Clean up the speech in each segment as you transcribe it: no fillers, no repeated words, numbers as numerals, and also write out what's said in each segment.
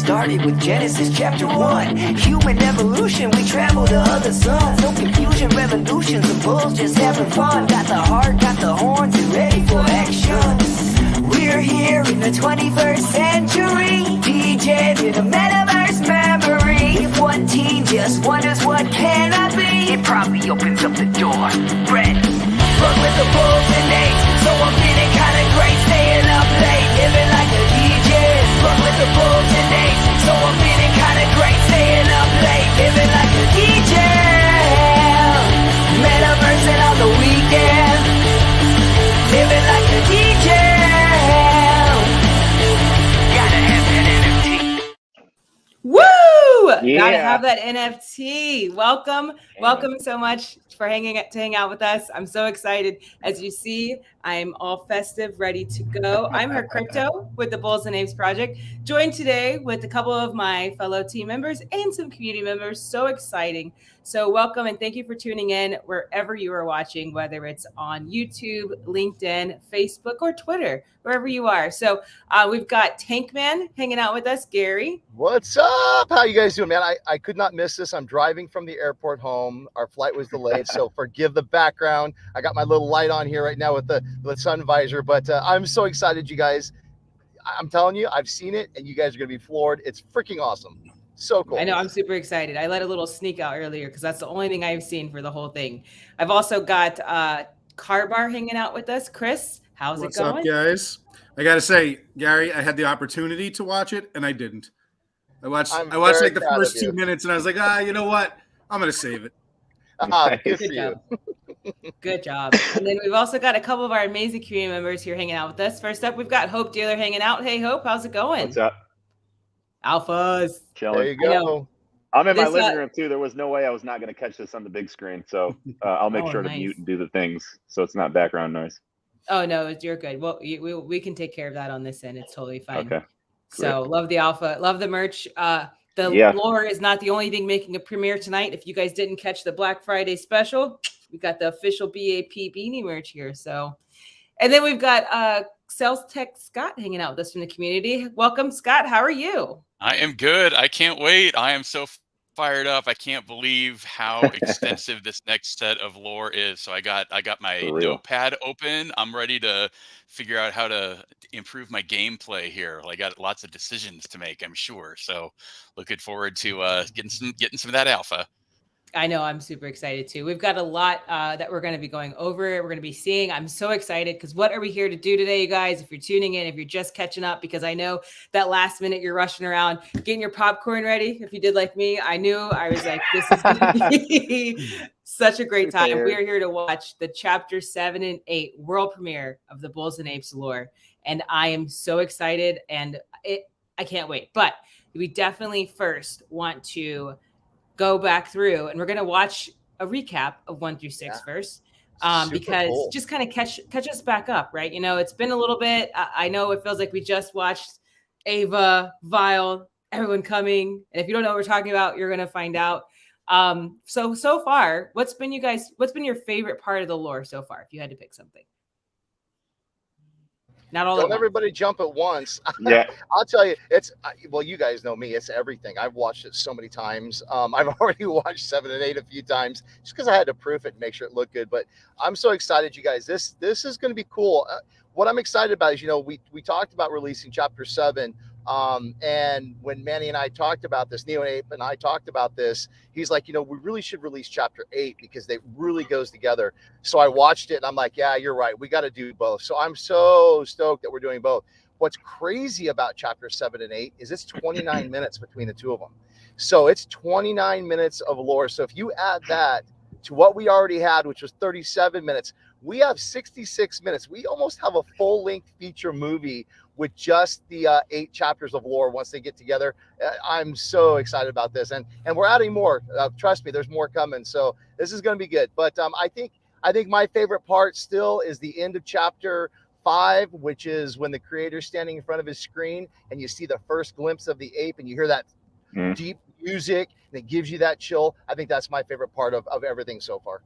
started with Genesis chapter 1. Human evolution, we travel to other suns. No confusion, revolutions, the bulls just having fun. Got the heart, got the horns, and ready for action. We're here in the 21st century, DJs in a metaverse memory. If one team just wonders what can I be, it probably opens up the door. Ready? Run with the Bulls and Apes, so I'm feeling kinda great, staying up late, living like a DJ. Run with the Bulls and Apes, so I'm feeling kinda great, staying up late, living like a DJ. Metaversing on the weekend, living like a DJ. Gotta have that NFT. Woo! Yeah. Gotta have that NFT. Welcome so much for hang out with us. I'm so excited. As you see, I'm all festive, ready to go. I'm her crypto with the Bulls and Apes Project, joined today with a couple of my fellow team members and some community members. So exciting. So welcome and thank you for tuning in wherever you are watching, whether it's on YouTube, LinkedIn, Facebook, or Twitter, wherever you are. So we've got Tankman hanging out with us, Gary. What's up? How you guys doing, man? I could not miss this. I'm driving from the airport home. Our flight was delayed, so forgive the background. I got my little light on here right now with the sun visor, but I'm so excited, you guys. I'm telling you, I've seen it, and you guys are going to be floored. It's freaking awesome. So cool. I know, I'm super excited. I let a little sneak out earlier because that's the only thing I've seen for the whole thing. I've also got Carbar hanging out with us. Chris, how's it going? What's up, guys? I got to say, Gary, I had the opportunity to watch it, and I didn't. I watched like the first 2 minutes, and I was like, you know what? I'm going to save it. Good for you. Good job. And then we've also got a couple of our amazing community members here hanging out with us. First up, we've got Hope Dealer hanging out. Hey, Hope, how's it going? What's up? Alphas. Chilling. There you go. I'm in my living room too. There was no way I was not going to catch this on the big screen, so I'll make sure to mute and do the things so it's not background noise. Oh no, you're good. Well, we can take care of that on this end. It's totally fine. Okay. So love the alpha, love the merch. The lore is not the only thing making a premiere tonight. If you guys didn't catch the Black Friday special, we got the official B.A.P beanie merch here. So, and then we've got Sales Tech Scott hanging out with us from the community. Welcome, Scott. How are you? I am good. I can't wait. I am so fired up. I can't believe how extensive this next set of lore is. So I got my notepad open. I'm ready to figure out how to improve my gameplay here. I got lots of decisions to make, I'm sure. So looking forward to getting some of that alpha. I know, I'm super excited too. We've got a lot that we're going to be going over. We're going to be seeing. I'm so excited because what are we here to do today, you guys? If you're tuning in, if you're just catching up, because I know that last minute you're rushing around getting your popcorn ready. If you did like me, I was like, this is going to be such a great time. We are here to watch the chapter 7 and 8 world premiere of the Bulls and Apes lore. And I am so excited and I can't wait. But we definitely first want to go back through and we're going to watch a recap of 1 through 6 first, because cool. Just kind of catch us back up, right? You know, it's been a little bit. I know it feels like we just watched Ava, Vile, everyone coming. And if you don't know what we're talking about, you're going to find out. So far, what's been your favorite part of the lore so far? If you had to pick something. Not all. Don't everybody jump at once. Yeah, I'll tell you, you guys know me. It's everything. I've watched it so many times. I've already watched 7 and 8 a few times just because I had to proof it and make sure it looked good. But I'm so excited, you guys. This is going to be cool. What I'm excited about is, we talked about releasing chapter 7. And when Manny and I talked about this, Neo Ape and I talked about this, he's like, we really should release chapter 8 because it really goes together. So I watched it and I'm like, yeah, you're right. We got to do both. So I'm so stoked that we're doing both. What's crazy about chapter 7 and 8 is it's 29 minutes between the two of them. So it's 29 minutes of lore. So if you add that to what we already had, which was 37 minutes, we have 66 minutes. We almost have a full-length feature movie with just the 8 chapters of lore once they get together. I'm so excited about this. And we're adding more. Trust me, there's more coming. So this is going to be good. But I think my favorite part still is the end of chapter 5, which is when the creator's standing in front of his screen and you see the first glimpse of the ape and you hear that deep music and it gives you that chill. I think that's my favorite part of everything so far.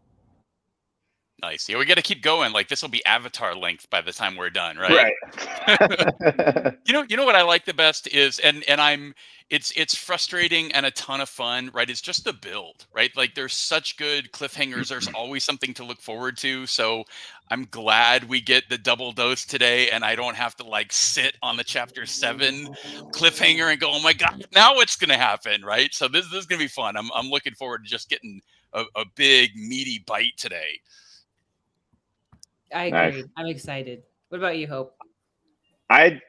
Nice. Yeah, we got to keep going. Like this will be Avatar length by the time we're done, right? Right. You know what I like the best is, and it's frustrating and a ton of fun, right? It's just the build, right? Like there's such good cliffhangers. There's always something to look forward to. So I'm glad we get the double dose today, and I don't have to like sit on the chapter 7 cliffhanger and go, oh my god, now what's gonna happen, right? So this is gonna be fun. I'm looking forward to just getting a big meaty bite today. I agree. Nice. I'm excited. What about you, Hope? I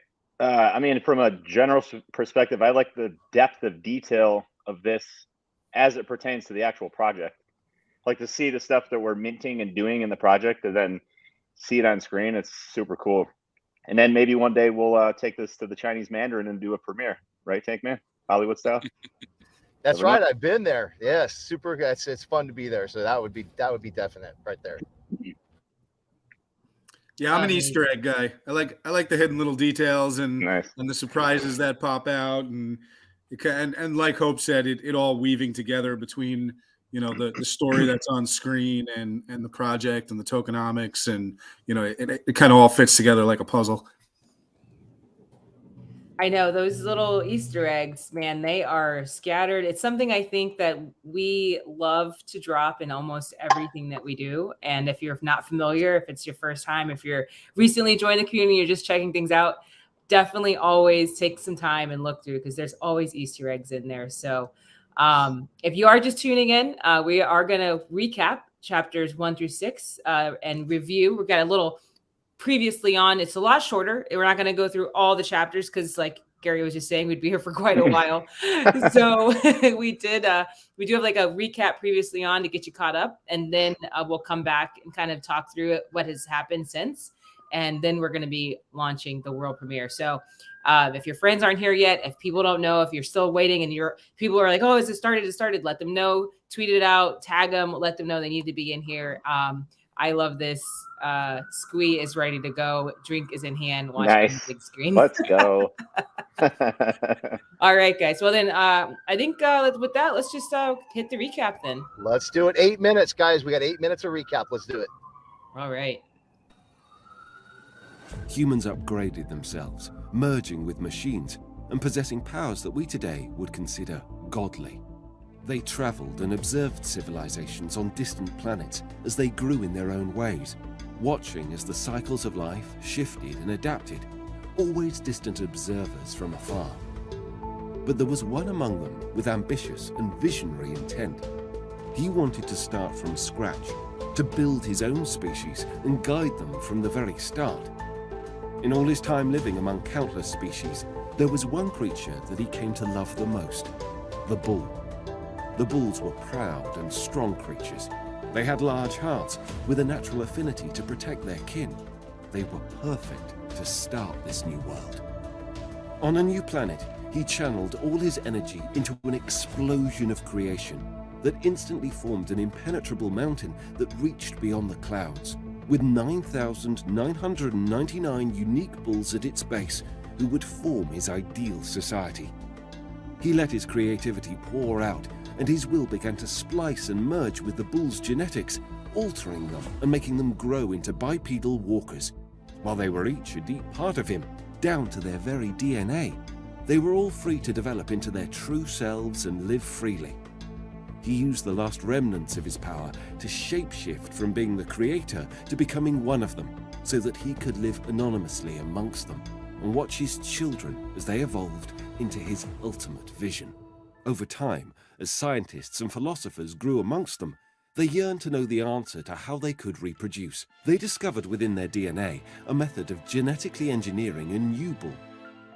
mean, from a general perspective, I like the depth of detail of this as it pertains to the actual project. Like to see the stuff that we're minting and doing in the project and then see it on screen. It's super cool. And then maybe one day we'll take this to the Chinese Mandarin and do a premiere, right, Tank Man? Hollywood style. That's right. I've been there. Yes, super. It's fun to be there. So that would be definite right there. Yeah, I'm an Easter egg guy. I like the hidden little details and and the surprises that pop out, and like Hope said, it all weaving together between the story that's on screen and the project and the tokenomics, and it kind of all fits together like a puzzle. I know those little Easter eggs, man, they are scattered. It's something I think that we love to drop in almost everything that we do. And if you're not familiar, if it's your first time, if you're recently joined the community, you're just checking things out, definitely always take some time and look through, because there's always Easter eggs in there. So if you are just tuning in, we are going to recap chapters 1 through 6 and review. We've got a little previously on. It's a lot shorter. We're not going to go through all the chapters because, like Gary was just saying, we'd be here for quite a while. So we do have like a recap previously on to get you caught up, and then we'll come back and kind of talk through what has happened since, and then we're going to be launching the world premiere. So if your friends aren't here yet, if people don't know, if you're still waiting and people are like, oh, is it started? It started. Let them know. Tweet it out. Tag them. Let them know they need to be in here. I love this. Squee is ready to go. Drink is in hand. Watch on the big screen. Let's go. All right, guys. Well, then I think with that, let's just hit the recap then. Let's do it. 8 minutes, guys. We got 8 minutes of recap. Let's do it. All right. Humans upgraded themselves, merging with machines and possessing powers that we today would consider godly. They traveled and observed civilizations on distant planets as they grew in their own ways, watching as the cycles of life shifted and adapted, always distant observers from afar. But there was one among them with ambitious and visionary intent. He wanted to start from scratch, to build his own species and guide them from the very start. In all his time living among countless species, there was one creature that he came to love the most, the bull. The bulls were proud and strong creatures. They had large hearts with a natural affinity to protect their kin. They were perfect to start this new world. On a new planet, he channeled all his energy into an explosion of creation that instantly formed an impenetrable mountain that reached beyond the clouds, with 9,999 unique bulls at its base who would form his ideal society. He let his creativity pour out, and his will began to splice and merge with the bulls' genetics, altering them and making them grow into bipedal walkers. While they were each a deep part of him, down to their very DNA, they were all free to develop into their true selves and live freely. He used the last remnants of his power to shapeshift from being the creator to becoming one of them, so that he could live anonymously amongst them and watch his children as they evolved into his ultimate vision. Over time, as scientists and philosophers grew amongst them, they yearned to know the answer to how they could reproduce. They discovered within their DNA a method of genetically engineering a new bull.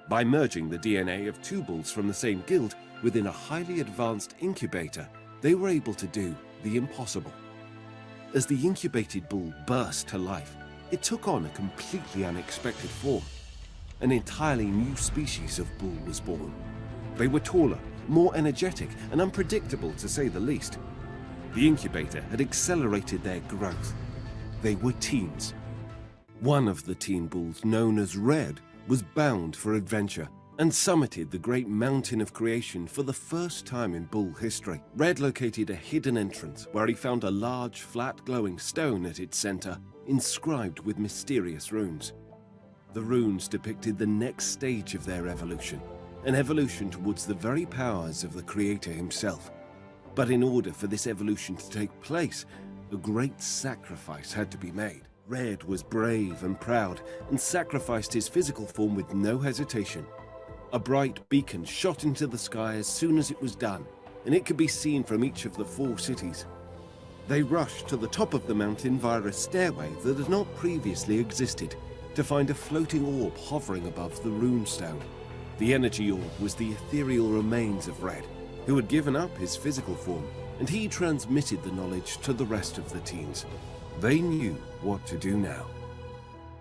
By merging the DNA of 2 bulls from the same guild within a highly advanced incubator, they were able to do the impossible. As the incubated bull burst to life, it took on a completely unexpected form. An entirely new species of bull was born. They were taller, more energetic, and unpredictable to say the least. The incubator had accelerated their growth. They were teens. One of the teen bulls, known as Red, was bound for adventure, and summited the great mountain of creation for the first time in Bull history. Red located a hidden entrance where he found a large, flat, glowing stone at its center, inscribed with mysterious runes. The runes depicted the next stage of their evolution, an evolution towards the very powers of the Creator himself. But in order for this evolution to take place, a great sacrifice had to be made. Red was brave and proud and sacrificed his physical form with no hesitation. A bright beacon shot into the sky as soon as it was done, and it could be seen from each of the 4 cities. They rushed to the top of the mountain via a stairway that had not previously existed to find a floating orb hovering above the runestone. The energy orb was the ethereal remains of Red, who had given up his physical form, and he transmitted the knowledge to the rest of the teams. They knew what to do now.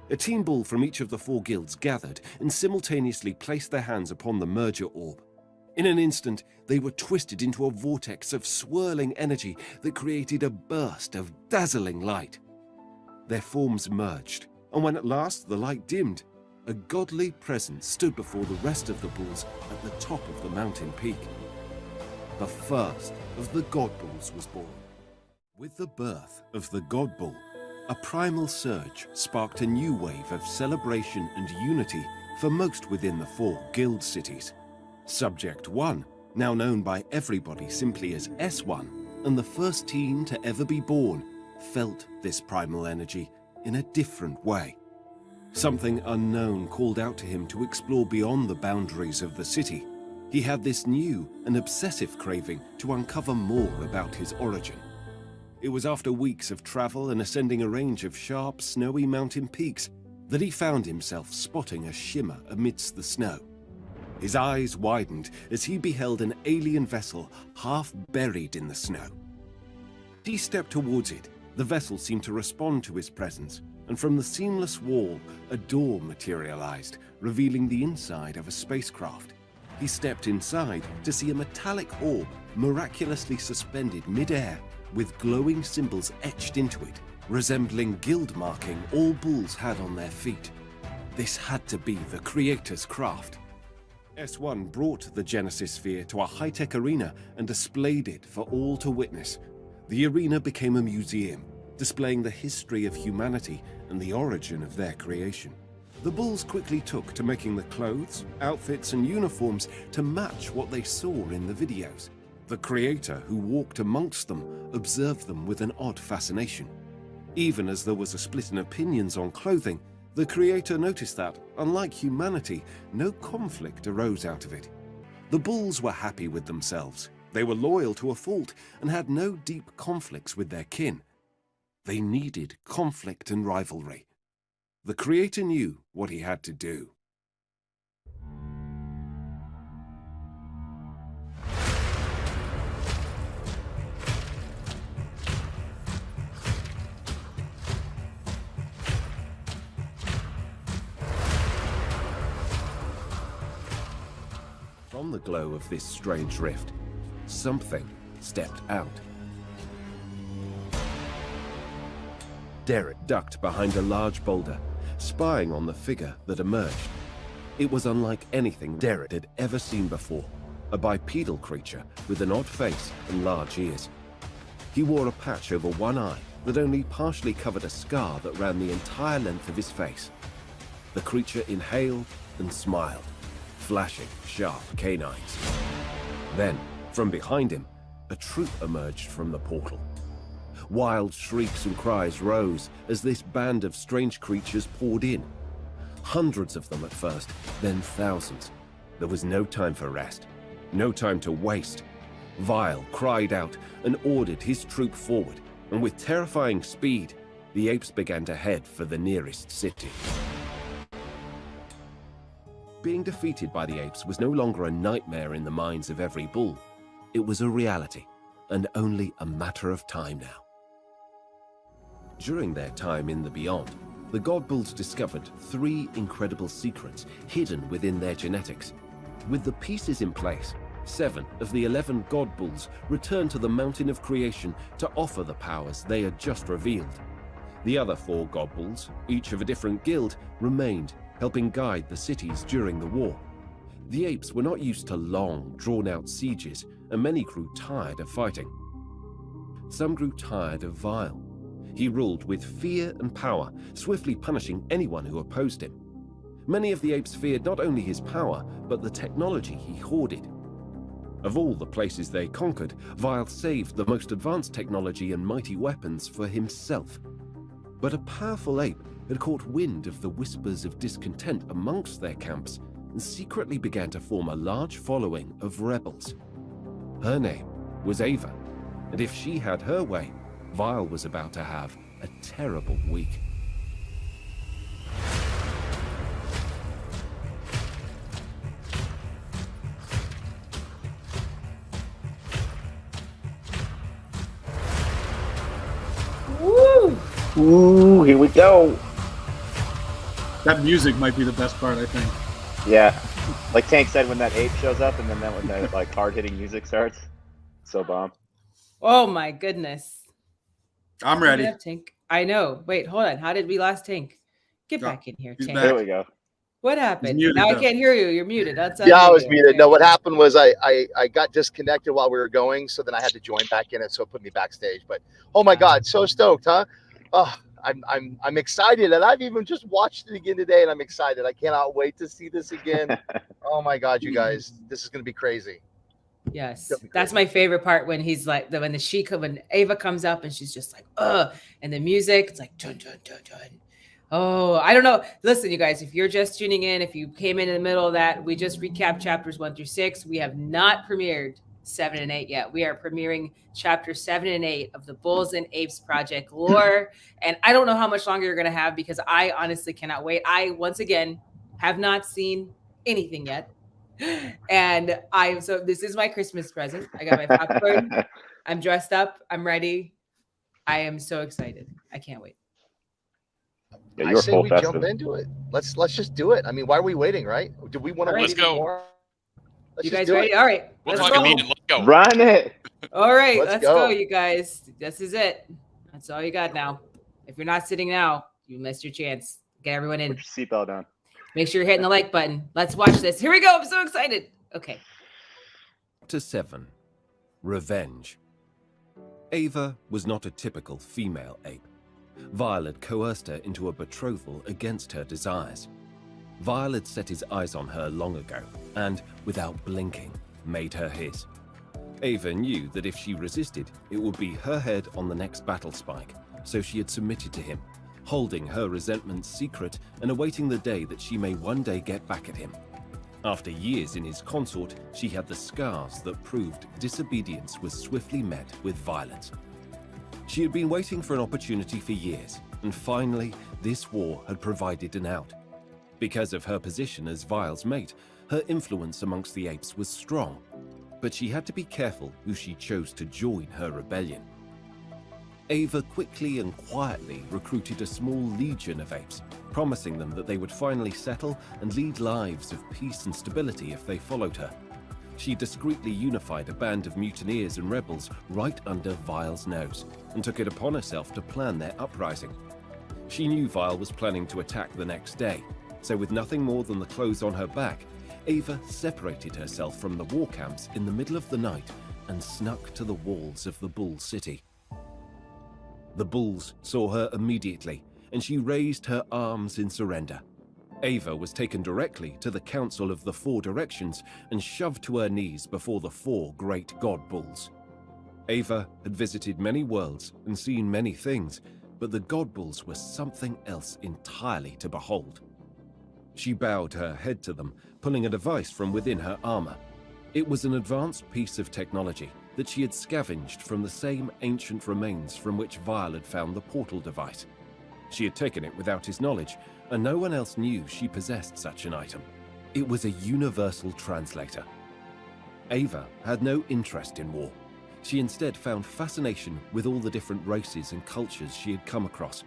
A team bull from each of the 4 guilds gathered and simultaneously placed their hands upon the merger orb. In an instant, they were twisted into a vortex of swirling energy that created a burst of dazzling light. Their forms merged, and when at last the light dimmed, a godly presence stood before the rest of the bulls at the top of the mountain peak. The first of the God Bulls was born. With the birth of the God Bull, a primal surge sparked a new wave of celebration and unity for most within the 4 guild cities. Subject 1, now known by everybody simply as S1, and the first teen to ever be born, felt this primal energy in a different way. Something unknown called out to him to explore beyond the boundaries of the city. He had this new and obsessive craving to uncover more about his origin. It was after weeks of travel and ascending a range of sharp, snowy mountain peaks that he found himself spotting a shimmer amidst the snow. His eyes widened as he beheld an alien vessel half buried in the snow. He stepped towards it. The vessel seemed to respond to his presence, and from the seamless wall, a door materialized, revealing the inside of a spacecraft. He stepped inside to see a metallic orb miraculously suspended mid-air, with glowing symbols etched into it, resembling guild marking all bulls had on their feet. This had to be the Creator's craft. S1 brought the Genesis Sphere to a high-tech arena and displayed it for all to witness. The arena became a museum, displaying the history of humanity and the origin of their creation. The bulls quickly took to making the clothes, outfits, and uniforms to match what they saw in the videos. The Creator, who walked amongst them, observed them with an odd fascination. Even as there was a split in opinions on clothing, the Creator noticed that, unlike humanity, no conflict arose out of it. The bulls were happy with themselves. They were loyal to a fault and had no deep conflicts with their kin. They needed conflict and rivalry. The Creator knew what he had to do. From the glow of this strange rift, something stepped out. Derek ducked behind a large boulder, spying on the figure that emerged. It was unlike anything Derek had ever seen before, a bipedal creature with an odd face and large ears. He wore a patch over one eye that only partially covered a scar that ran the entire length of his face. The creature inhaled and smiled, flashing sharp canines. Then, from behind him, a troop emerged from the portal. Wild shrieks and cries rose as this band of strange creatures poured in. Hundreds of them at first, then thousands. There was no time for rest, no time to waste. Vile cried out and ordered his troop forward, and with terrifying speed, the apes began to head for the nearest city. Being defeated by the apes was no longer a nightmare in the minds of every bull. It was a reality, and only a matter of time now. During their time in the Beyond, the God Bulls discovered 3 incredible secrets hidden within their genetics. With the pieces in place, 7 of the 11 God Bulls returned to the Mountain of Creation to offer the powers they had just revealed. The other 4 God Bulls, each of a different guild, remained, helping guide the cities during the war. The apes were not used to long, drawn-out sieges, and many grew tired of fighting. Some grew tired of Vile. He ruled with fear and power, swiftly punishing anyone who opposed him. Many of the apes feared not only his power, but the technology he hoarded. Of all the places they conquered, Vile saved the most advanced technology and mighty weapons for himself. But a powerful ape had caught wind of the whispers of discontent amongst their camps and secretly began to form a large following of rebels. Her name was Ava, and if she had her way, Vile was about to have a terrible week. Woo! Ooh, here we go. That music might be the best part, I think. Yeah, like Tank said, when that ape shows up, and then when that like hard-hitting music starts, so bomb. Oh my goodness. I'm ready. Yeah, Tank. I know. Wait, hold on. How did we lose Tank? Get back in here, Tank. There we go. What happened? Muted, now though. I can't hear you. You're muted. That's Yeah, I was muted. Okay. No, what happened was I got disconnected while we were going, so then I had to join back in, and so it put me backstage. But oh my God, so stoked, huh? Oh, I'm excited, and I've even just watched it again today, and I'm excited. I cannot wait to see this again. Oh my God, you guys, this is gonna be crazy. Yes, that's my favorite part when he's like when Ava comes up and she's just like, and the music, it's like dun dun dun dun. Oh, I don't know. Listen, you guys, if you're just tuning in, if you came in the middle of that, we just recapped chapters 1 through 6. We have not premiered 7 and 8 yet. We are premiering chapters 7 and 8 of the Bulls and Apes Project lore. And I don't know how much longer you're going to have because I honestly cannot wait. I, once again, have not seen anything yet. And so this is my Christmas present. I got my popcorn. I'm dressed up. I'm ready. I am so excited. I can't wait. Yeah, I say we jump into it. Let's just do it. I mean, why are we waiting, right? Do we want to wait Let's go. more? You guys ready? All right. We'll let's talk go. a meeting. Let's go. Run it. All right, Let's let's go, you guys. This is it. That's all you got now. If you're not sitting now, you missed your chance. Get everyone in. Put your seatbelt on. Make sure you're hitting the like button. Let's watch this. Here we go. I'm so excited. Okay. Chapter 7. Revenge. Ava was not a typical female ape. Violet coerced her into a betrothal against her desires. Violet set his eyes on her long ago and, without blinking, made her his. Ava knew that if she resisted, it would be her head on the next battle spike, so she had submitted to him, holding her resentment secret and awaiting the day that she may one day get back at him. After years in his consort, she had the scars that proved disobedience was swiftly met with violence. She had been waiting for an opportunity for years, and finally, this war had provided an out. Because of her position as Vile's mate, her influence amongst the apes was strong, but she had to be careful who she chose to join her rebellion. Ava quickly and quietly recruited a small legion of apes, promising them that they would finally settle and lead lives of peace and stability if they followed her. She discreetly unified a band of mutineers and rebels right under Vile's nose, and took it upon herself to plan their uprising. She knew Vile was planning to attack the next day, so with nothing more than the clothes on her back, Ava separated herself from the war camps in the middle of the night and snuck to the walls of the Bull City. The Bulls saw her immediately, and she raised her arms in surrender. Ava was taken directly to the Council of the Four Directions and shoved to her knees before the 4 great god bulls. Ava had visited many worlds and seen many things, but the god bulls were something else entirely to behold. She bowed her head to them, pulling a device from within her armor. It was an advanced piece of technology that she had scavenged from the same ancient remains from which Vile had found the portal device. She had taken it without his knowledge, and no one else knew she possessed such an item. It was a universal translator. Ava had no interest in war. She instead found fascination with all the different races and cultures she had come across.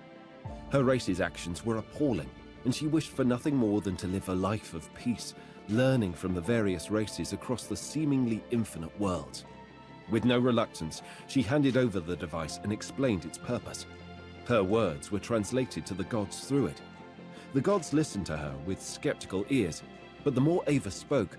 Her race's actions were appalling, and she wished for nothing more than to live a life of peace, learning from the various races across the seemingly infinite worlds. With no reluctance, she handed over the device and explained its purpose. Her words were translated to the gods through it. The gods listened to her with skeptical ears, but the more Ava spoke,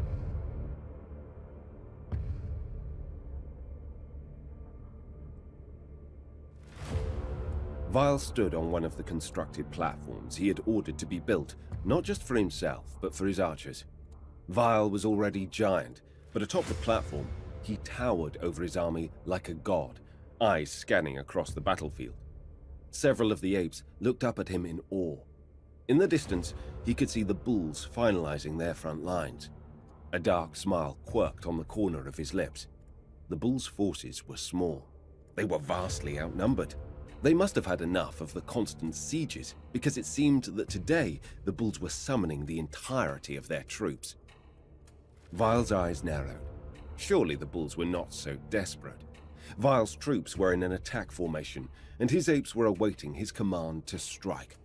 Vile stood on one of the constructed platforms he had ordered to be built, not just for himself, but for his archers. Vile was already giant, but atop the platform, he towered over his army like a god, eyes scanning across the battlefield. Several of the apes looked up at him in awe. In the distance, he could see the bulls finalizing their front lines. A dark smile quirked on the corner of his lips. The bulls' forces were small. They were vastly outnumbered. They must have had enough of the constant sieges, because it seemed that today the bulls were summoning the entirety of their troops. Vile's eyes narrowed. Surely the bulls were not so desperate. Vile's troops were in an attack formation, and his apes were awaiting his command to strike.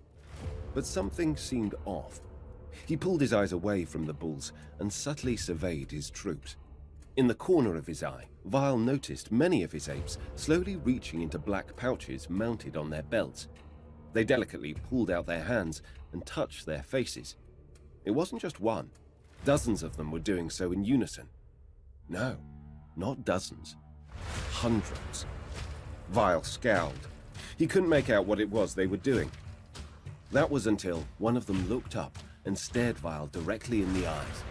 But something seemed off. He pulled his eyes away from the bulls and subtly surveyed his troops. In the corner of his eye, Vile noticed many of his apes slowly reaching into black pouches mounted on their belts. They delicately pulled out their hands and touched their faces. It wasn't just one. Dozens of them were doing so in unison. No, not dozens. Hundreds. Vile scowled. He couldn't make out what it was they were doing. That was until one of them looked up and stared Vile directly in the eyes.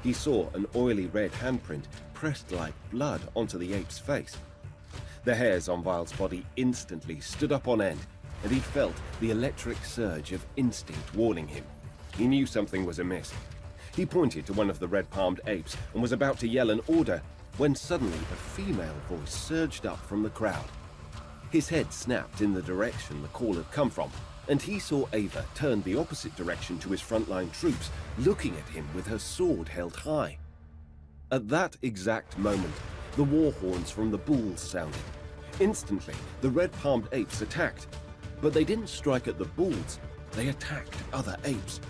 He saw an oily red handprint pressed like blood onto the ape's face. The hairs on Vile's body instantly stood up on end, and he felt the electric surge of instinct warning him. He knew something was amiss. He pointed to one of the red-palmed apes and was about to yell an order when suddenly a female voice surged up from the crowd. His head snapped in the direction the call had come from, and he saw Ava turn the opposite direction to his frontline troops, looking at him with her sword held high. At that exact moment, the war horns from the bulls sounded. Instantly, the red-palmed apes attacked. But they didn't strike at the bulls, they attacked other apes.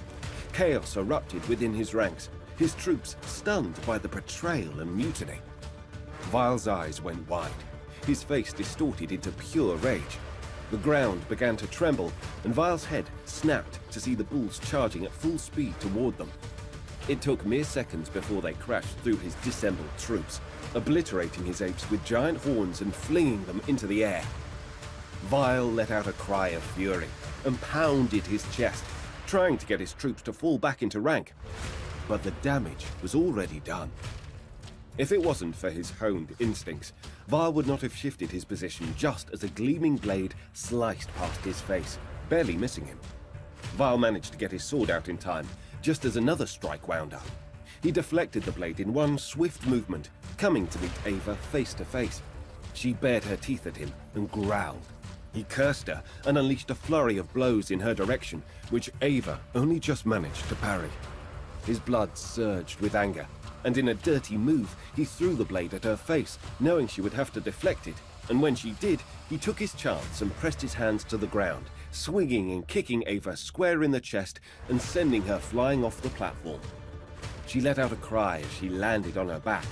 Chaos erupted within his ranks, his troops stunned by the betrayal and mutiny. Vile's eyes went wide, his face distorted into pure rage. The ground began to tremble, and Vile's head snapped to see the bulls charging at full speed toward them. It took mere seconds before they crashed through his dissembled troops, obliterating his apes with giant horns and flinging them into the air. Vile let out a cry of fury and pounded his chest, trying to get his troops to fall back into rank. But the damage was already done. If it wasn't for his honed instincts, Vile would not have shifted his position just as a gleaming blade sliced past his face, barely missing him. Vile managed to get his sword out in time, just as another strike wound up. He deflected the blade in one swift movement, coming to meet Ava face to face. She bared her teeth at him and growled. He cursed her and unleashed a flurry of blows in her direction, which Ava only just managed to parry. His blood surged with anger, and in a dirty move, he threw the blade at her face, knowing she would have to deflect it, and when she did, he took his chance and pressed his hands to the ground, swinging and kicking Ava square in the chest and sending her flying off the platform. She let out a cry as she landed on her back.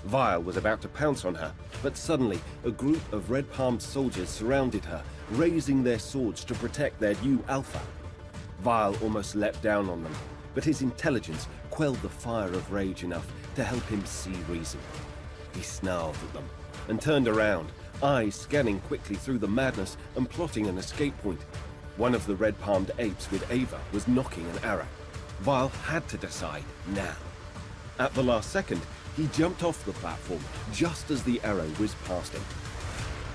Vile was about to pounce on her, but suddenly a group of red-palmed soldiers surrounded her, raising their swords to protect their new alpha. Vile almost leapt down on them, but his intelligence quelled the fire of rage enough to help him see reason. He snarled at them and turned around, eyes scanning quickly through the madness and plotting an escape point. One of the red-palmed apes with Ava was knocking an arrow. Vile had to decide now. At the last second, he jumped off the platform just as the arrow whizzed past him.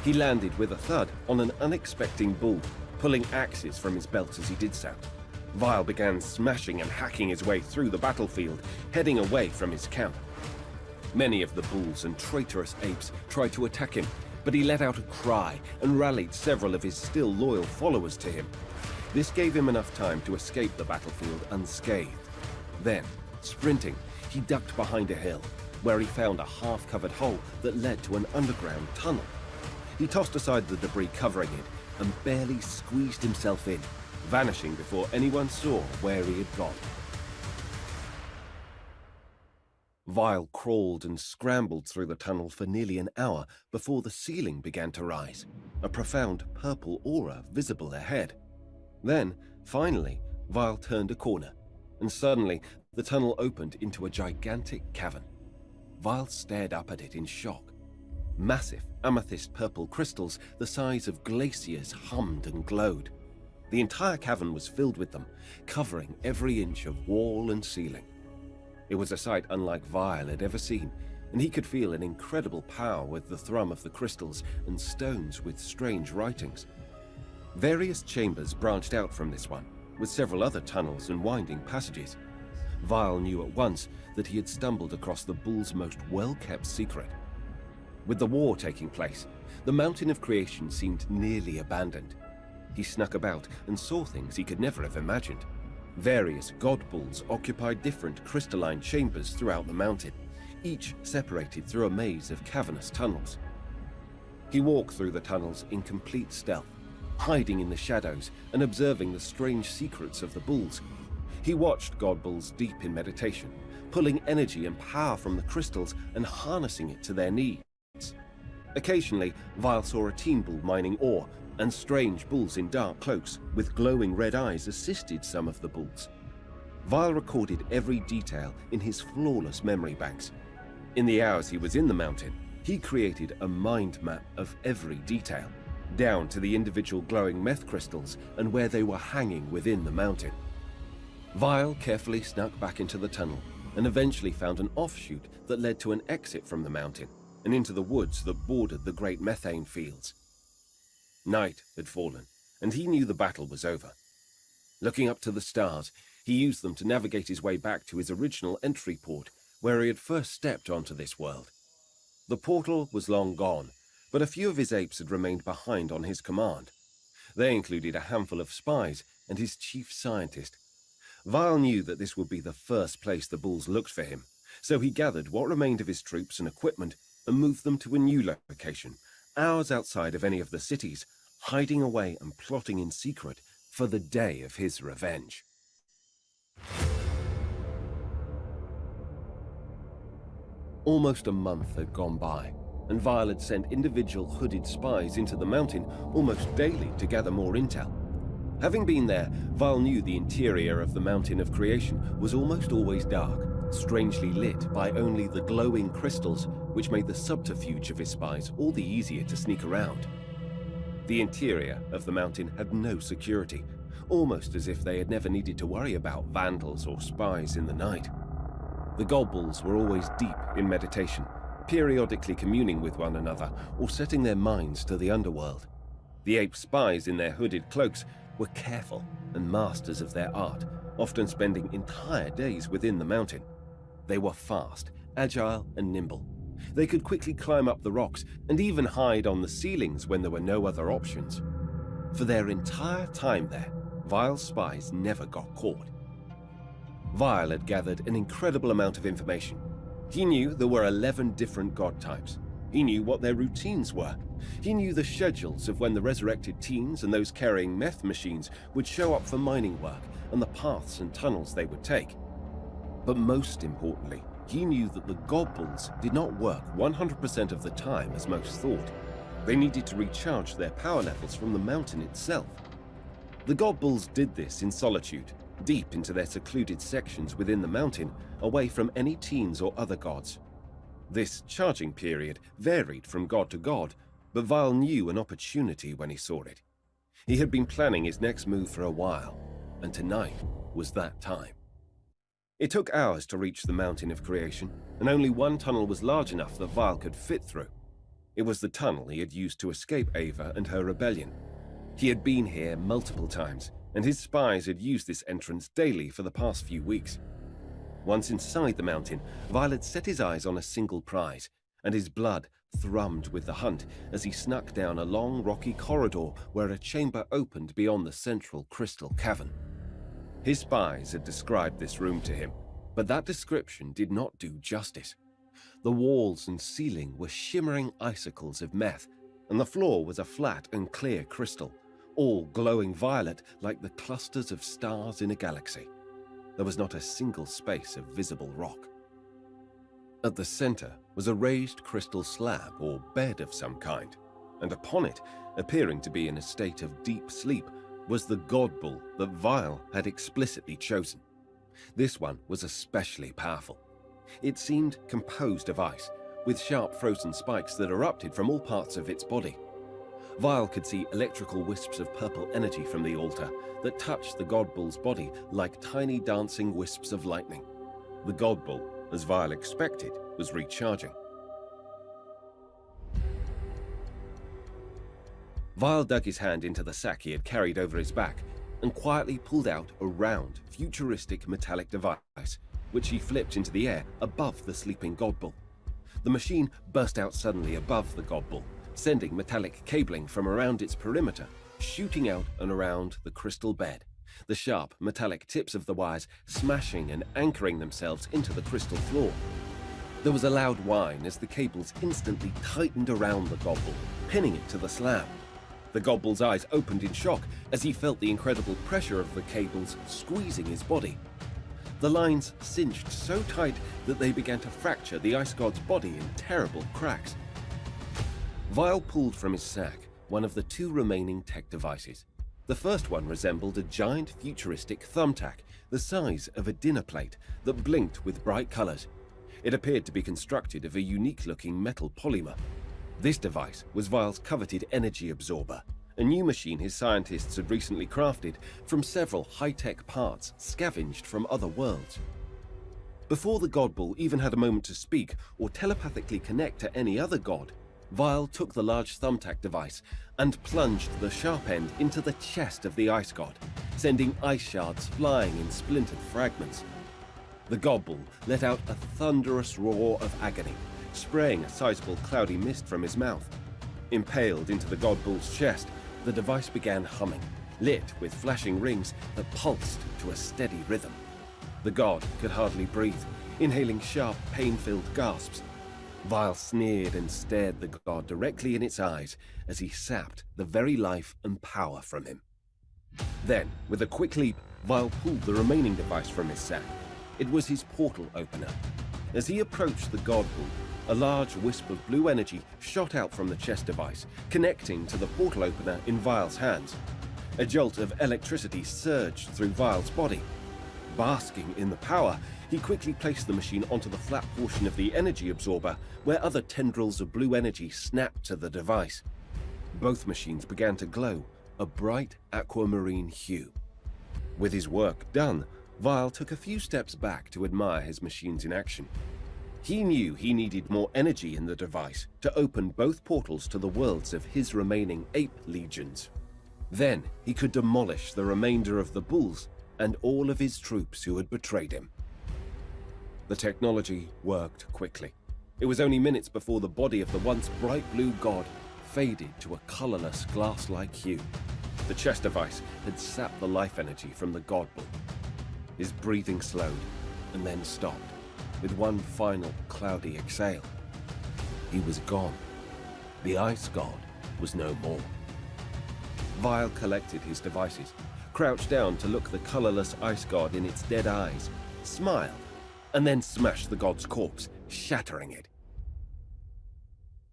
He landed with a thud on an unexpected bull, pulling axes from his belt as he did so. Vile began smashing and hacking his way through the battlefield, heading away from his camp. Many of the bulls and traitorous apes tried to attack him, but he let out a cry and rallied several of his still loyal followers to him. This gave him enough time to escape the battlefield unscathed. Then, sprinting, he ducked behind a hill, where he found a half-covered hole that led to an underground tunnel. He tossed aside the debris covering it and barely squeezed himself in, vanishing before anyone saw where he had gone. Vile crawled and scrambled through the tunnel for nearly an hour before the ceiling began to rise, a profound purple aura visible ahead. Then, finally, Vile turned a corner, and suddenly the tunnel opened into a gigantic cavern. Vile stared up at it in shock. Massive amethyst purple crystals the size of glaciers hummed and glowed. The entire cavern was filled with them, covering every inch of wall and ceiling. It was a sight unlike Vial had ever seen, and he could feel an incredible power with the thrum of the crystals and stones with strange writings. Various chambers branched out from this one, with several other tunnels and winding passages. Vial knew at once that he had stumbled across the Bulls' most well-kept secret. With the war taking place, the Mountain of Creation seemed nearly abandoned. He snuck about and saw things he could never have imagined. Various god bulls occupied different crystalline chambers throughout the mountain, each separated through a maze of cavernous tunnels. He walked through the tunnels in complete stealth, hiding in the shadows and observing the strange secrets of the bulls. He watched god bulls deep in meditation, pulling energy and power from the crystals and harnessing it to their needs. Occasionally, Vial saw a teen bull mining ore, and strange bulls in dark cloaks with glowing red eyes assisted some of the bulls. Vial recorded every detail in his flawless memory banks. In the hours he was in the mountain, he created a mind map of every detail, down to the individual glowing meth crystals and where they were hanging within the mountain. Vial carefully snuck back into the tunnel and eventually found an offshoot that led to an exit from the mountain and into the woods that bordered the great methane fields. Night had fallen, and he knew the battle was over. Looking up to the stars, he used them to navigate his way back to his original entry port, where he had first stepped onto this world. The portal was long gone, but a few of his apes had remained behind on his command. They included a handful of spies and his chief scientist. Vial knew that this would be the first place the bulls looked for him, so he gathered what remained of his troops and equipment and moved them to a new location, hours outside of any of the cities, hiding away and plotting in secret for the day of his revenge. Almost a month had gone by, and Vial had sent individual hooded spies into the mountain almost daily to gather more intel. Having been there, Vial knew the interior of the Mountain of Creation was almost always dark, strangely lit by only the glowing crystals, which made the subterfuge of his spies all the easier to sneak around. The interior of the mountain had no security, almost as if they had never needed to worry about vandals or spies in the night. The god bulls were always deep in meditation, periodically communing with one another or setting their minds to the underworld. The ape spies in their hooded cloaks were careful and masters of their art, often spending entire days within the mountain. They were fast, agile, and nimble. They could quickly climb up the rocks and even hide on the ceilings when there were no other options. For their entire time there, Vial's spies never got caught. Vial had gathered an incredible amount of information. He knew there were 11 different god types. He knew what their routines were. He knew the schedules of when the resurrected teens and those carrying meth machines would show up for mining work and the paths and tunnels they would take. But most importantly, he knew that the god bulls did not work 100% of the time as most thought. They needed to recharge their power levels from the mountain itself. The god bulls did this in solitude, deep into their secluded sections within the mountain, away from any teens or other gods. This charging period varied from god to god, but Vial knew an opportunity when he saw it. He had been planning his next move for a while, and tonight was that time. It took hours to reach the Mountain of Creation, and only one tunnel was large enough that Vial could fit through. It was the tunnel he had used to escape Ava and her rebellion. He had been here multiple times, and his spies had used this entrance daily for the past few weeks. Once inside the mountain, Vial had set his eyes on a single prize, and his blood thrummed with the hunt as he snuck down a long rocky corridor where a chamber opened beyond the central crystal cavern. His spies had described this room to him, but that description did not do justice. The walls and ceiling were shimmering icicles of meth, and the floor was a flat and clear crystal, all glowing violet like the clusters of stars in a galaxy. There was not a single space of visible rock. At the center was a raised crystal slab or bed of some kind, and upon it, appearing to be in a state of deep sleep, was the god bull that Vial had explicitly chosen. This one was especially powerful. It seemed composed of ice, with sharp frozen spikes that erupted from all parts of its body. Vile could see electrical wisps of purple energy from the altar that touched the God Bull's body like tiny dancing wisps of lightning. The God Bull, as Vile expected, was recharging. Vile dug his hand into the sack he had carried over his back and quietly pulled out a round, futuristic metallic device, which he flipped into the air above the sleeping God Bull. The machine burst out suddenly above the God Bull, sending metallic cabling from around its perimeter, shooting out and around the crystal bed, the sharp metallic tips of the wires smashing and anchoring themselves into the crystal floor. There was a loud whine as the cables instantly tightened around the God Bull, pinning it to the slab. The God Bull's eyes opened in shock as he felt the incredible pressure of the cables squeezing his body. The lines cinched so tight that they began to fracture the Ice God's body in terrible cracks. Vile pulled from his sack one of the two remaining tech devices. The first one resembled a giant futuristic thumbtack the size of a dinner plate that blinked with bright colors. It appeared to be constructed of a unique-looking metal polymer. This device was Vile's coveted energy absorber, a new machine his scientists had recently crafted from several high-tech parts scavenged from other worlds. Before the God Bull even had a moment to speak or telepathically connect to any other god, Vile took the large thumbtack device and plunged the sharp end into the chest of the Ice God, sending ice shards flying in splintered fragments. The God Bull let out a thunderous roar of agony, spraying a sizable cloudy mist from his mouth. Impaled into the God Bull's chest, the device began humming, lit with flashing rings that pulsed to a steady rhythm. The god could hardly breathe, inhaling sharp, pain-filled gasps. Vile sneered and stared the god directly in its eyes as he sapped the very life and power from him. Then, with a quick leap, Vile pulled the remaining device from his sack. It was his portal opener. As he approached the God Bull, a large wisp of blue energy shot out from the chest device, connecting to the portal opener in Vile's hands. A jolt of electricity surged through Vile's body. Basking in the power, he quickly placed the machine onto the flat portion of the energy absorber, where other tendrils of blue energy snapped to the device. Both machines began to glow, a bright aquamarine hue. With his work done, Vile took a few steps back to admire his machines in action. He knew he needed more energy in the device to open both portals to the worlds of his remaining ape legions. Then he could demolish the remainder of the Bulls and all of his troops who had betrayed him. The technology worked quickly. It was only minutes before the body of the once bright blue god faded to a colorless glass-like hue. The chest device had sapped the life energy from the God Bull. His breathing slowed and then stopped, with one final cloudy exhale. He was gone. The Ice God was no more. Vile collected his devices, crouched down to look the colorless Ice God in its dead eyes, smiled, and then smashed the god's corpse, shattering it.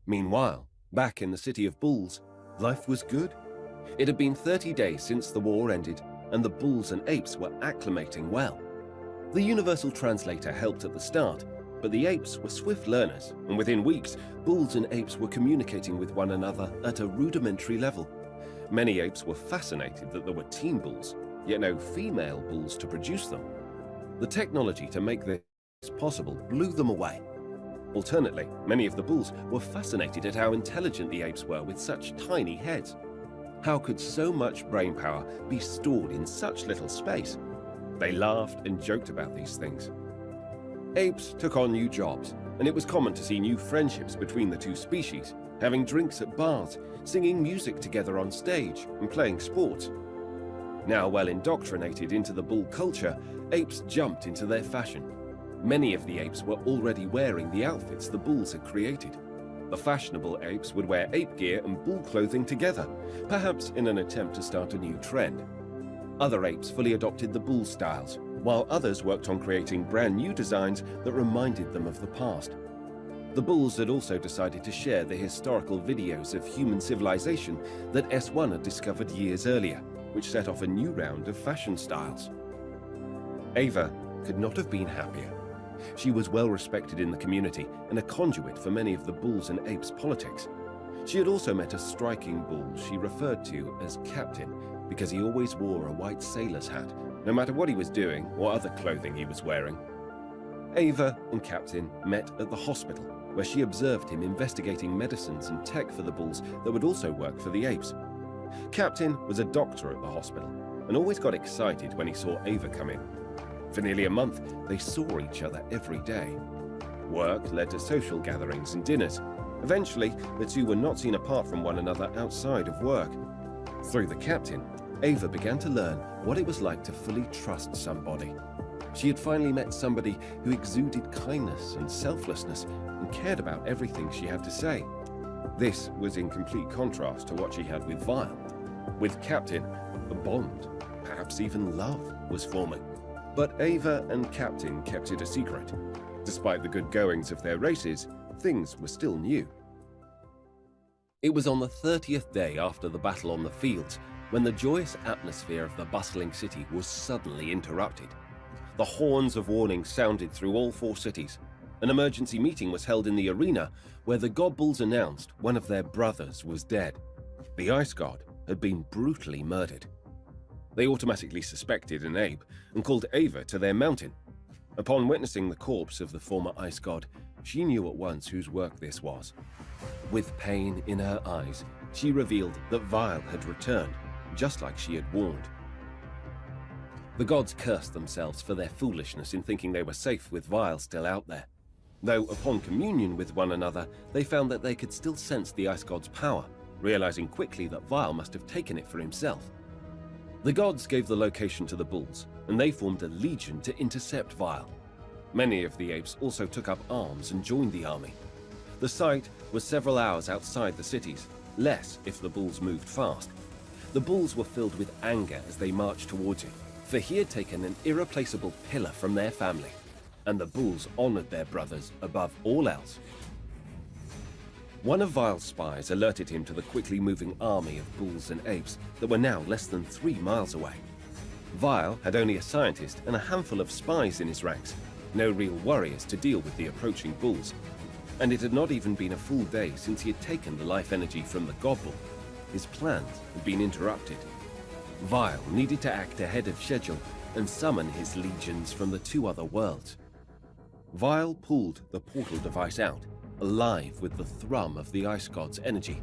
Meanwhile, back in the city of Bulls, life was good. It had been 30 days since the war ended, and the Bulls and Apes were acclimating well. The universal translator helped at the start, but the apes were swift learners, and within weeks, Bulls and Apes were communicating with one another at a rudimentary level. Many apes were fascinated that there were teen bulls, yet no female bulls to produce them. The technology to make this possible blew them away. Alternately, many of the bulls were fascinated at how intelligent the apes were with such tiny heads. How could so much brainpower be stored in such little space? They laughed and joked about these things. Apes took on new jobs, and it was common to see new friendships between the two species, having drinks at bars, singing music together on stage, and playing sports. Now well indoctrinated into the bull culture, apes jumped into their fashion. Many of the apes were already wearing the outfits the bulls had created. The fashionable apes would wear ape gear and bull clothing together, perhaps in an attempt to start a new trend. Other apes fully adopted the bull styles, while others worked on creating brand new designs that reminded them of the past. The bulls had also decided to share the historical videos of human civilization that S1 had discovered years earlier, which set off a new round of fashion styles. Ava could not have been happier. She was well respected in the community and a conduit for many of the Bulls and Apes politics. She had also met a striking bull she referred to as Captain because he always wore a white sailor's hat, no matter what he was doing or other clothing he was wearing. Ava and Captain met at the hospital, where she observed him investigating medicines and tech for the bulls that would also work for the apes. Captain was a doctor at the hospital and always got excited when he saw Ava come in. For nearly a month, they saw each other every day. Work led to social gatherings and dinners. Eventually, the two were not seen apart from one another outside of work. Through the Captain, Ava began to learn what it was like to fully trust somebody. She had finally met somebody who exuded kindness and selflessness and cared about everything she had to say. This was in complete contrast to what she had with Vile. With Captain, a bond, perhaps even love, was forming. But Ava and Captain kept it a secret. Despite the good goings of their races, things were still new. It was on the 30th day after the battle on the fields when the joyous atmosphere of the bustling city was suddenly interrupted. The horns of warning sounded through all 4 cities. An emergency meeting was held in the arena where the God Bulls announced one of their brothers was dead. The Ice God had been brutally murdered. They automatically suspected an ape and called Ava to their mountain. Upon witnessing the corpse of the former Ice God, she knew at once whose work this was. With pain in her eyes, she revealed that Vile had returned, just like she had warned. The gods cursed themselves for their foolishness in thinking they were safe with Vile still out there. Though upon communion with one another, they found that they could still sense the Ice God's power, realizing quickly that Vile must have taken it for himself. The gods gave the location to the Bulls, and they formed a legion to intercept Vile. Many of the apes also took up arms and joined the army. The site was several hours outside the cities, less if the Bulls moved fast. The Bulls were filled with anger as they marched towards it, for he had taken an irreplaceable pillar from their family, and the Bulls honored their brothers above all else. One of Vile's spies alerted him to the quickly moving army of Bulls and Apes that were now less than 3 miles away. Vile had only a scientist and a handful of spies in his ranks, no real warriors to deal with the approaching Bulls. And it had not even been a full day since he had taken the life energy from the God Bull. His plans had been interrupted. Vile needed to act ahead of schedule and summon his legions from the 2 other worlds. Vile pulled the portal device out, alive with the thrum of the Ice God's energy.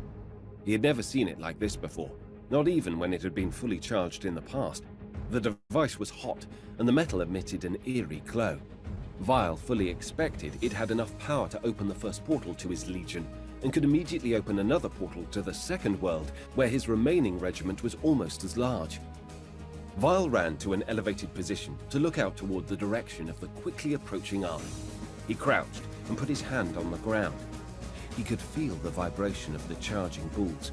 He had never seen it like this before, not even when it had been fully charged in the past. The device was hot, and the metal emitted an eerie glow. Vile fully expected it had enough power to open the first portal to his legion, and could immediately open another portal to the second world, where his remaining regiment was almost as large. Vile ran to an elevated position to look out toward the direction of the quickly approaching army. He crouched and put his hand on the ground. He could feel the vibration of the charging bulls.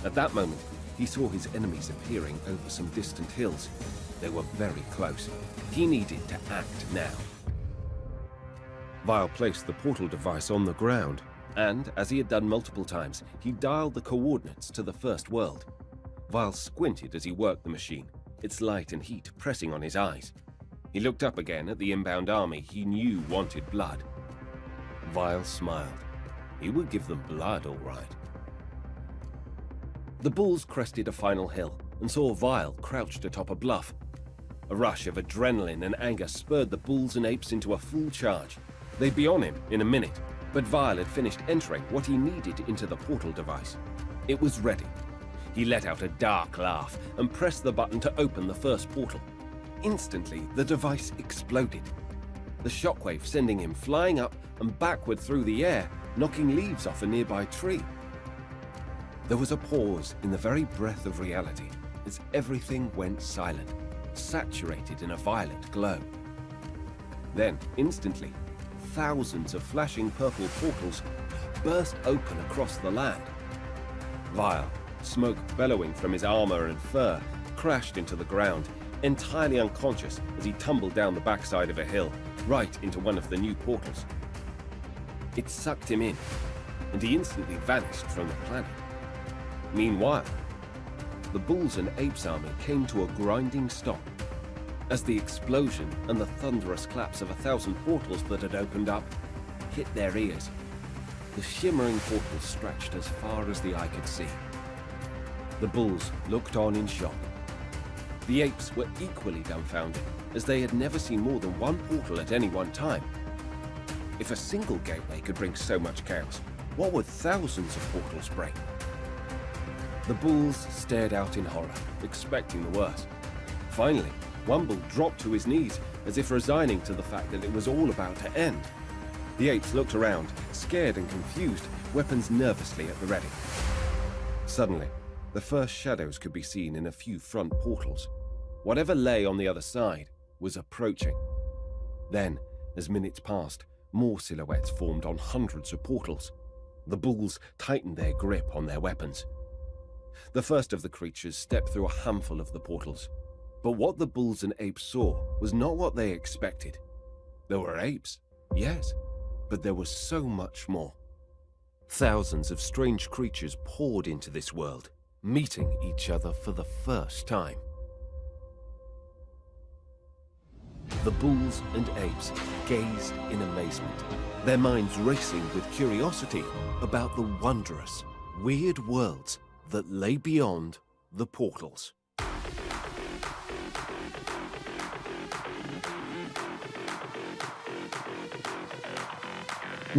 At that moment, he saw his enemies appearing over some distant hills. They were very close. He needed to act now. Vile placed the portal device on the ground, and, as he had done multiple times, he dialed the coordinates to the first world. Vile squinted as he worked the machine, its light and heat pressing on his eyes. He looked up again at the inbound army he knew wanted blood. Vile smiled. He would give them blood, all right. The Bulls crested a final hill and saw Vile crouched atop a bluff. A rush of adrenaline and anger spurred the Bulls and Apes into a full charge. They'd be on him in a minute, but Vile had finished entering what he needed into the portal device. It was ready. He let out a dark laugh and pressed the button to open the first portal. Instantly, the device exploded, the shockwave sending him flying up and backward through the air, knocking leaves off a nearby tree. There was a pause in the very breath of reality as everything went silent, saturated in a violet glow. Then, instantly, thousands of flashing purple portals burst open across the land. Vile, smoke bellowing from his armor and fur, crashed into the ground, entirely unconscious as he tumbled down the backside of a hill, right into one of the new portals. It sucked him in, and he instantly vanished from the planet. Meanwhile, the Bulls and Apes army came to a grinding stop. as the explosion and the thunderous claps of 1,000 portals that had opened up hit their ears. The shimmering portals stretched as far as the eye could see. The bulls looked on in shock. The apes were equally dumbfounded, as they had never seen more than one portal at any one time. If a single gateway could bring so much chaos, what would thousands of portals bring? The bulls stared out in horror, expecting the worst. Finally, one bull dropped to his knees, as if resigning to the fact that it was all about to end. The apes looked around, scared and confused, weapons nervously at the ready. Suddenly, the first shadows could be seen in a few front portals. Whatever lay on the other side was approaching. Then, as minutes passed, more silhouettes formed on hundreds of portals. The bulls tightened their grip on their weapons. The first of the creatures stepped through a handful of the portals. But what the bulls and apes saw was not what they expected. There were apes, yes, but there was so much more. Thousands of strange creatures poured into this world, meeting each other for the first time. The bulls and apes gazed in amazement, their minds racing with curiosity about the wondrous, weird worlds that lay beyond the portals.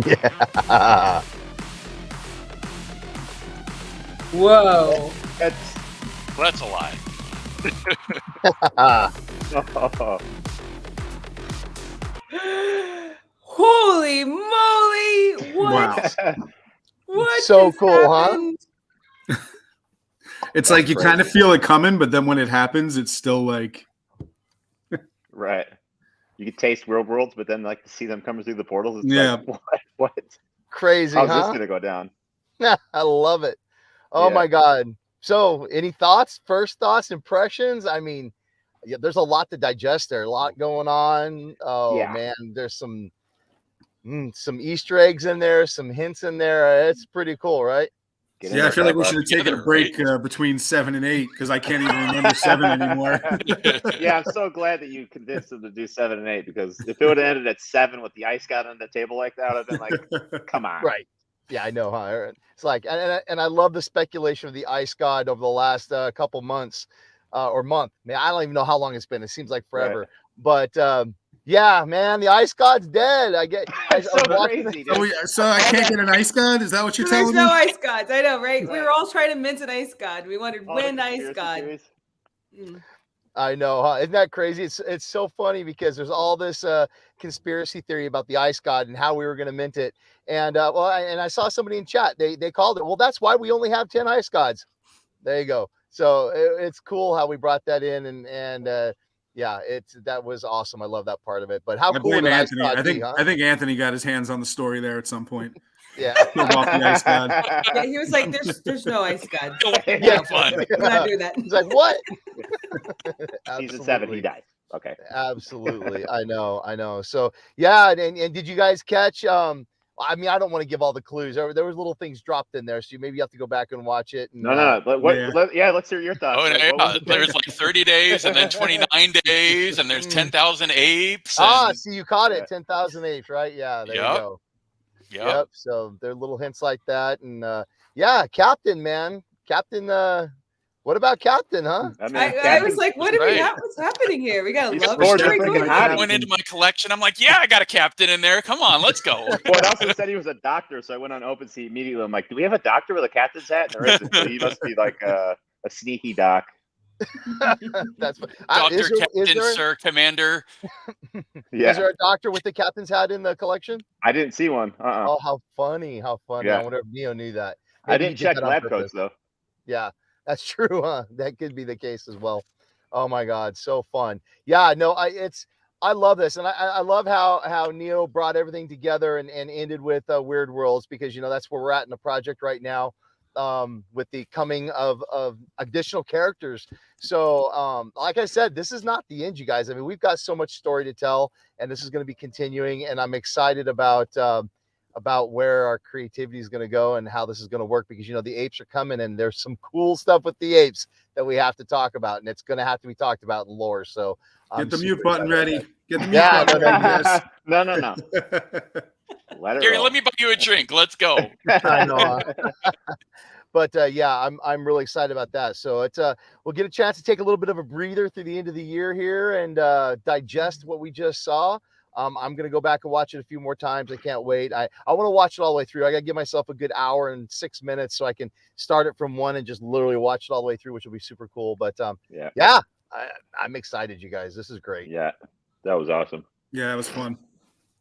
Yeah. Whoa. That's a lie. Holy moly! What? Wow. What? So just cool, happened? It's like you kind of feel it coming, but then when it happens, it's still like right. You could taste real worlds, but then like to see them coming through the portals. It's Yeah. like, what? Crazy, How's huh? this gonna go down? I love it. Oh Yeah. my God. So any thoughts, first thoughts, impressions? I mean, yeah, there's a lot to digest there, a lot going on. Oh Yeah. man, there's some Easter eggs in there, some hints in there. It's pretty cool, right? Get in yeah, I there, feel like we Bob. should have taken a Together, break right? between 7 and 8 because I can't even remember 7 anymore. Yeah, I'm so glad that you convinced them to do 7 and 8, because if it would have ended at 7 with the ice god on the table like that, I would have been like, come on. Right. Yeah, I know, huh? It's like, and I love the speculation of the ice god over the last couple months or month. Man, I don't even know how long it's been. It seems like forever. Right. But yeah, man, the ice god's dead. It's so crazy, dude. So I can't get an ice god? Is that what you're There's telling no me? ice gods. I know, right? We Right. were all trying to mint an ice god. We wondered All the when ice conspiracy god. theories. Mm. I know, huh? Isn't that crazy? It's so funny because there's all this conspiracy theory about the ice god and how we were going to mint it. And and I saw somebody in chat. They called it. Well, that's why we only have 10 ice gods. There you go. So it's cool how we brought that in, and yeah, that was awesome. I love that part of it. But how I cool blame would an ice Anthony. god I think be, huh? I think Anthony got his hands on the story there at some point. Yeah. Killed off the ice god. Yeah, he was like, "There's no ice god. Yeah. Fun. We're not doing that." He's like, what? Season 7, he dies. Okay. Absolutely. I know. So yeah, and did you guys catch I mean, I don't want to give all the clues. There was little things dropped in there, so you maybe have to go back and watch it. And, No. Let's hear your thoughts. Oh, Like, yeah. what was the thing? There's like 30 days and then 29 days and there's 10,000 apes. See, you caught it. 10,000 apes, right? Yeah, there you go. Yep. So there are little hints like that. And yeah, Captain, man. Captain, what about Captain, huh? I, mean, I was like, what do we right. have? What's happening here? We got a He's love scored story everything going out on. of Went into my collection. I'm like, yeah, I got a captain in there. Come on, let's go. Well, it also said he was a doctor, so I went on OpenSea immediately. I'm like, do we have a doctor with a captain's hat? And there isn't. So he must be like a sneaky doc. That's Doctor, Captain, Sir, Commander. Yeah. Is there a doctor with the captain's hat in the collection? I didn't see one. Oh, how funny. How funny. Yeah. I wonder if Neo knew that. I Maybe he didn't did check that on lab purpose. coats, though. Yeah, that's true, huh? That could be the case as well. Oh my God, so fun. Yeah, no, I love this, and I love how Neo brought everything together and ended with Weird Worlds, because that's where we're at in the project right now, with the coming of additional characters. So like I said, this is not the end, you guys. I mean, we've got so much story to tell, and this is going to be continuing, and I'm excited about about where our creativity is going to go and how this is going to work, because the apes are coming and there's some cool stuff with the apes that we have to talk about, and it's going to have to be talked about in lore. So get the mute button ready. Get the mute button ready. Yes. No. Gary, let me buy you a drink. Let's go. I know. But I'm really excited about that. So it's we'll get a chance to take a little bit of a breather through the end of the year here and digest what we just saw. I'm gonna go back and watch it a few more times. I can't wait. I want to watch it all the way through. I gotta give myself a good hour and 6 minutes so I can start it from one and just literally watch it all the way through, which will be super cool. But I'm excited, you guys. This is great. Yeah, that was awesome. Yeah, it was fun.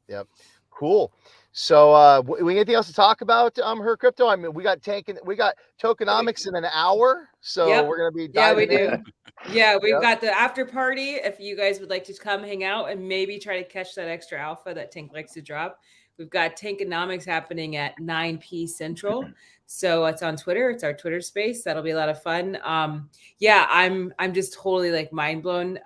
Yep, cool. So we anything else to talk about her crypto? I mean, we got tokenomics in an hour, so we're gonna be diving in. Yeah, we've got the after party. If you guys would like to come hang out and maybe try to catch that extra alpha that Tank likes to drop, we've got Tankonomics happening at 9 p Central. So it's on Twitter. It's our Twitter space. That'll be a lot of fun. I'm just totally like mind blown.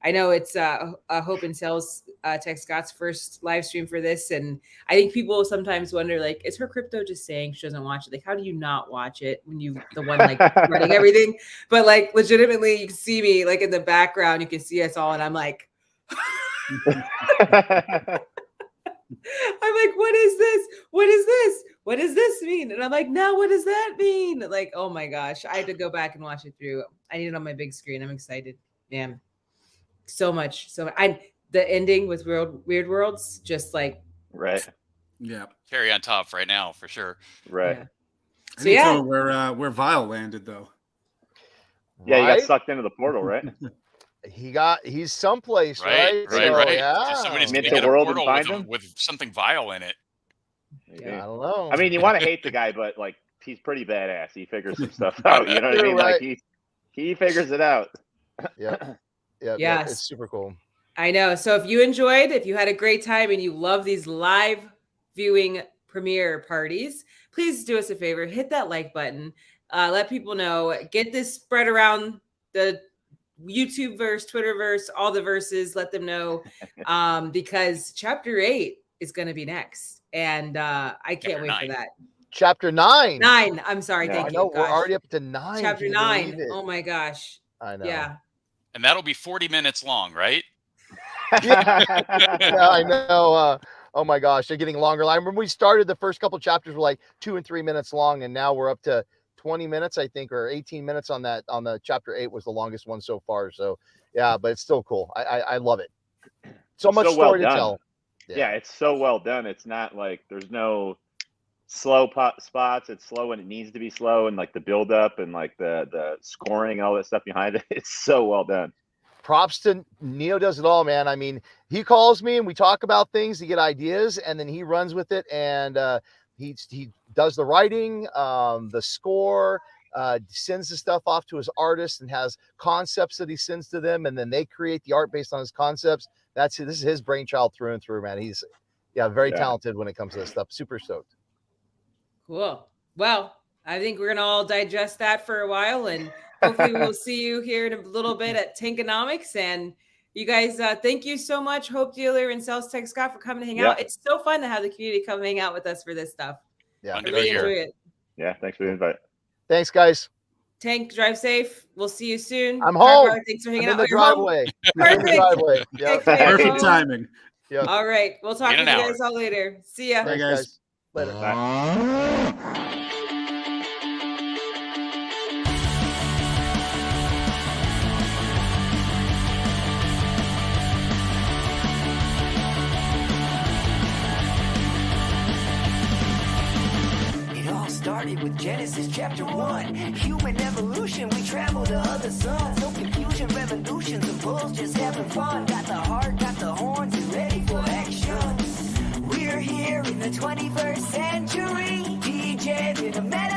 I know it's Hope and Sales Tech Scott's first live stream for this. And I think people sometimes wonder, like, is her crypto just saying she doesn't watch it? Like, how do you not watch it when you the one like running everything? But like legitimately, you can see me like in the background, you can see us all, and I'm like, I'm like, what is this? What is this? What does this mean? And I'm like, now what does that mean? Like, oh my gosh, I had to go back and watch it through. I need it on my big screen. I'm excited, man. So much. So the ending with Weird Worlds, just like right. Yeah. Cherry on top right now for sure. Right. Yeah. So where Vile landed though. Yeah, he got sucked into the portal, right? He's someplace, right? Right. Yeah. Somebody's Mint gonna get the a world portal and find him with something vile in it. Yeah, I don't know. I mean, you want to hate the guy, but like he's pretty badass. He figures some stuff out. You know what I mean? Right. Like he figures it out. Yeah, it's super cool. I know. So if you had a great time and you love these live viewing premiere parties, please do us a favor, hit that like button, let people know, get this spread around the YouTube verse, Twitter verse, all the verses, let them know, because chapter 8 is going to be next. And I can't wait for that. Chapter 9. I'm sorry. Thank you. I know, we're already up to 9. Chapter 9. Oh my gosh. I know. Yeah. And that'll be 40 minutes long, right? Yeah, I know. Oh my gosh, they're getting longer. I remember we started the first couple chapters were like 2 and 3 minutes long, and now we're up to 20 minutes, I think, or 18 minutes on that. On the chapter 8 was the longest one so far. So yeah, but it's still cool. I love it. So much story to tell. Yeah, it's so well done. It's not like there's no slow spots. It's slow when it needs to be slow, and like the build up and like the scoring and all that stuff behind it. It's so well done. Props to Neo, does it all, man. I mean, he calls me and we talk about things to get ideas, and then he runs with it, and he does the writing, the score, sends the stuff off to his artists and has concepts that he sends to them, and then they create the art based on his concepts. This is his brainchild through and through, man. He's very talented when it comes to this stuff. Super stoked. Cool. Well, I think we're gonna all digest that for a while, and hopefully we'll see you here in a little bit at Tankonomics. And you guys, thank you so much, Hope Dealer and Sales Tech Scott, for coming to hang out. It's so fun to have the community come hang out with us for this stuff. Yeah, I really enjoy it. Yeah, thanks for the invite. Thanks, guys. Tank, drive safe. We'll see you soon. I'm home. Thanks for hanging out. In the driveway. Perfect. Perfect timing. Yep. All right. We'll talk to you guys all later. See ya. Thanks, guys. Later. Bye. Started with Genesis chapter 1. Human evolution, we travel to other suns. No confusion, revolutions, and bulls just having fun. Got the heart, got the horns, and ready for action. We're here in the 21st century. DJs in a meta